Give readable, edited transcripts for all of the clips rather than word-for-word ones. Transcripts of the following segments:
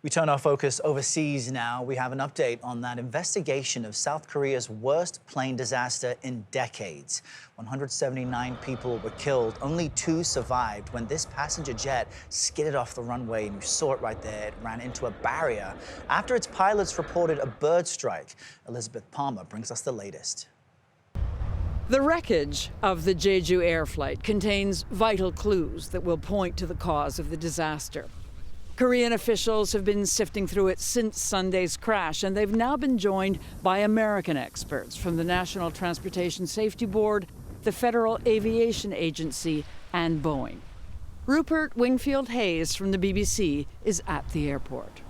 We turn our focus overseas now. We have an update on that investigation of South Korea's worst plane disaster in decades. 179 people were killed. Only 2 survived when this passenger jet skidded off the runway, and you saw it right there. It ran into a barrier after its pilots reported a bird strike. Elizabeth Palmer brings us the latest. The wreckage of the Jeju air flight contains vital clues that will point to the cause of the disaster. Korean officials have been sifting through it since Sunday's crash, and they've now been joined by American experts from the National Transportation Safety Board, the Federal Aviation Agency, and Boeing. Rupert Wingfield Hayes from the BBC is at the airport.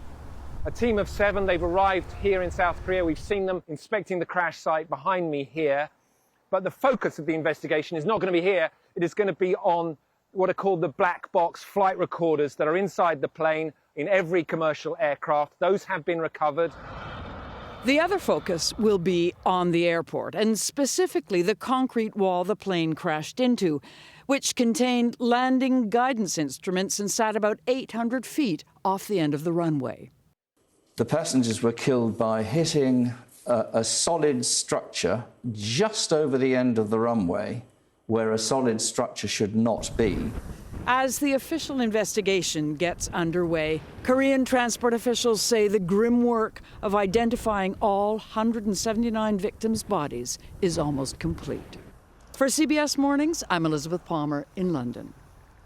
A team of 7, they've arrived here in South Korea. We've seen them inspecting the crash site behind me here. But the focus of the investigation is not going to be here. It is going to be on what are called the black box flight recorders that are inside the plane in every commercial aircraft. Those have been recovered. The other focus will be on the airport, and specifically the concrete wall the plane crashed into, which contained landing guidance instruments and sat about 800 feet off the end of the runway. The passengers were killed by hitting a solid structure just over the end of the runway, where a solid structure should not be. As the official investigation gets underway, Korean transport officials say the grim work of identifying all 179 victims' bodies is almost complete. For CBS Mornings, I'm Elizabeth Palmer in London.